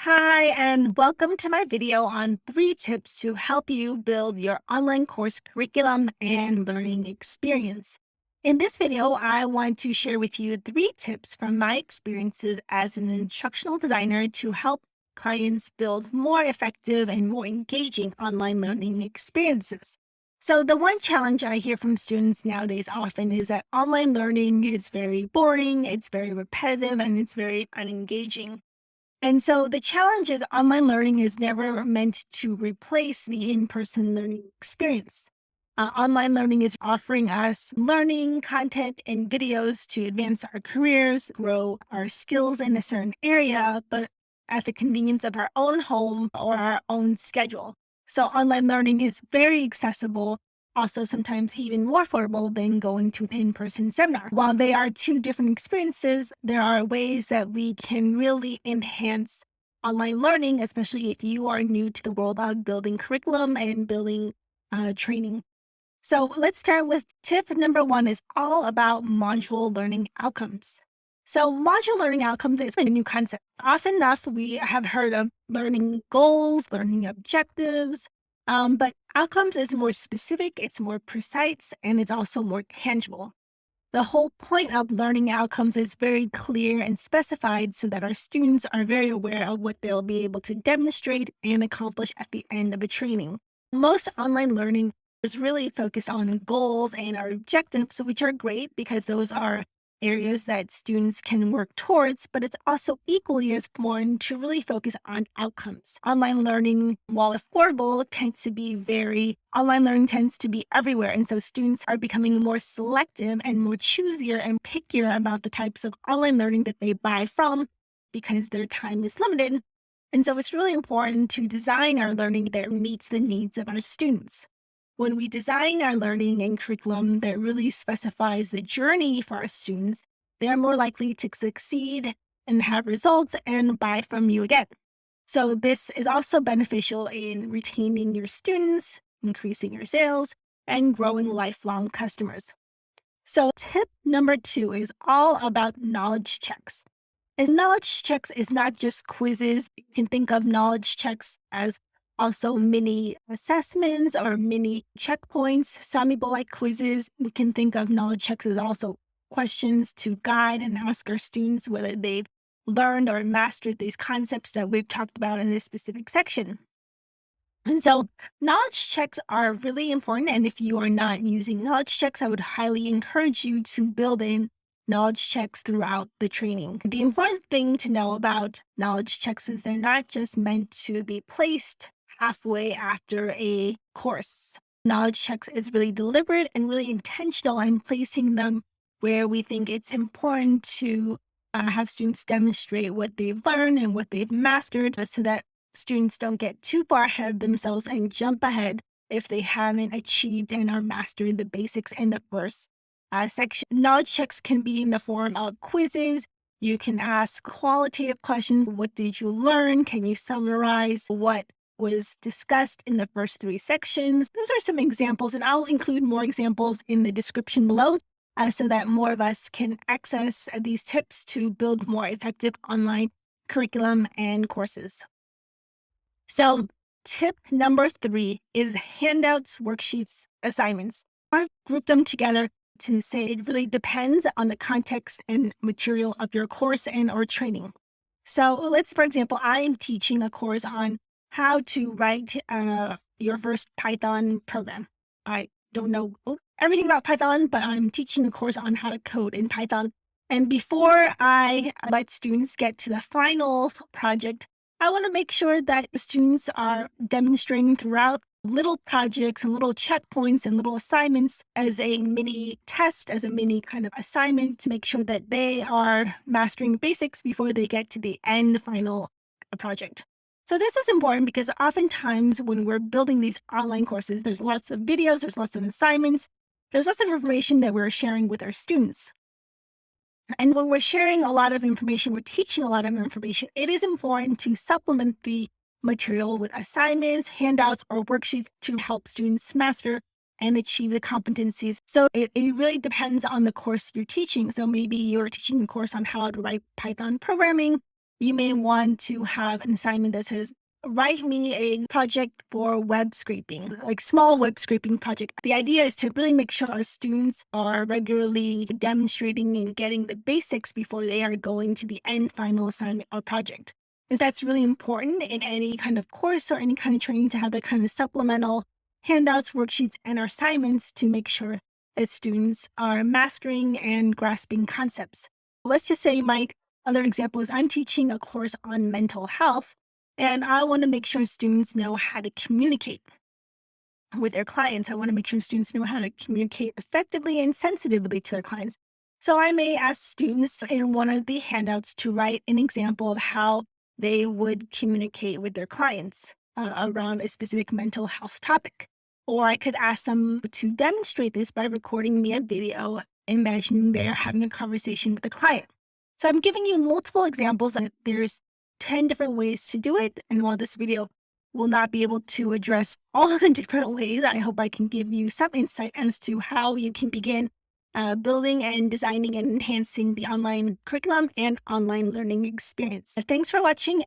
Hi, and welcome to my video on 3 tips to help you build your online course curriculum and learning experience. In this video, I want to share with you 3 tips from my experiences as an instructional designer to help clients build more effective and more engaging online learning experiences. So, the one challenge I hear from students nowadays often is that online learning is very boring, it's very repetitive, and it's very unengaging. And so the challenge is online learning is never meant to replace the in-person learning experience. Online learning is offering us learning content and videos to advance our careers, grow our skills in a certain area, but at the convenience of our own home or our own schedule. So online learning is very accessible, also sometimes even more affordable than going to an in-person seminar. While they are 2 different experiences, there are ways that we can really enhance online learning, especially if you are new to the world of building curriculum and building training. So let's start with tip number 1 is all about module learning outcomes. So module learning outcomes is a new concept. Often enough, we have heard of learning goals, learning objectives, but outcomes is more specific, it's more precise, and it's also more tangible. The whole point of learning outcomes is very clear and specified so that our students are very aware of what they'll be able to demonstrate and accomplish at the end of a training. Most online learning is really focused on goals and our objectives, which are great because those are areas that students can work towards, but it's also equally as important to really focus on outcomes. Online learning tends to be everywhere. And so students are becoming more selective and more choosier and pickier about the types of online learning that they buy from because their time is limited. And so it's really important to design our learning that meets the needs of our students. When we design our learning and curriculum that really specifies the journey for our students, they're more likely to succeed and have results and buy from you again. So this is also beneficial in retaining your students, increasing your sales, and growing lifelong customers. So tip number 2 is all about knowledge checks. And knowledge checks is not just quizzes. You can think of knowledge checks as also mini assessments or mini checkpoints. Some people like quizzes. We can think of knowledge checks as also questions to guide and ask our students whether they've learned or mastered these concepts that we've talked about in this specific section. And so knowledge checks are really important. And if you are not using knowledge checks, I would highly encourage you to build in knowledge checks throughout the training. The important thing to know about knowledge checks is they're not just meant to be placed halfway after a course. Knowledge checks is really deliberate and really intentional in placing them where we think it's important to have students demonstrate what they've learned and what they've mastered so that students don't get too far ahead of themselves and jump ahead if they haven't achieved and are mastering the basics in the first section. Knowledge checks can be in the form of quizzes. You can ask qualitative questions. What did you learn? Can you summarize what was discussed in the first 3 sections? Those are some examples, and I'll include more examples in the description below so that more of us can access these tips to build more effective online curriculum and courses. So tip number 3 is handouts, worksheets, assignments. I've grouped them together to say it really depends on the context and material of your course and or training. So for example, I am teaching a course on how to write your first Python program. I don't know everything about Python, but I'm teaching a course on how to code in Python. And before I let students get to the final project, I want to make sure that the students are demonstrating throughout little projects and little checkpoints and little assignments as a mini test, as a mini kind of assignment to make sure that they are mastering the basics before they get to the end final project. So this is important because oftentimes when we're building these online courses, there's lots of videos, there's lots of assignments, there's lots of information that we're sharing with our students. And when we're sharing a lot of information, we're teaching a lot of information, it is important to supplement the material with assignments, handouts, or worksheets to help students master and achieve the competencies. So it really depends on the course you're teaching. So maybe you're teaching a course on how to write Python programming. You may want to have an assignment that says, write me a project for web scraping, like small web scraping project. The idea is to really make sure our students are regularly demonstrating and getting the basics before they are going to the end final assignment or project. And that's really important in any kind of course or any kind of training to have that kind of supplemental handouts, worksheets, and assignments to make sure that students are mastering and grasping concepts. Let's just say my other example is I'm teaching a course on mental health, and I want to make sure students know how to communicate with their clients. I want to make sure students know how to communicate effectively and sensitively to their clients. So I may ask students in one of the handouts to write an example of how they would communicate with their clients around a specific mental health topic. Or I could ask them to demonstrate this by recording me a video, imagining they're having a conversation with the client. So I'm giving you multiple examples, and there's 10 different ways to do it. And while this video will not be able to address all of the different ways, I hope I can give you some insight as to how you can begin building and designing and enhancing the online curriculum and online learning experience. Thanks for watching.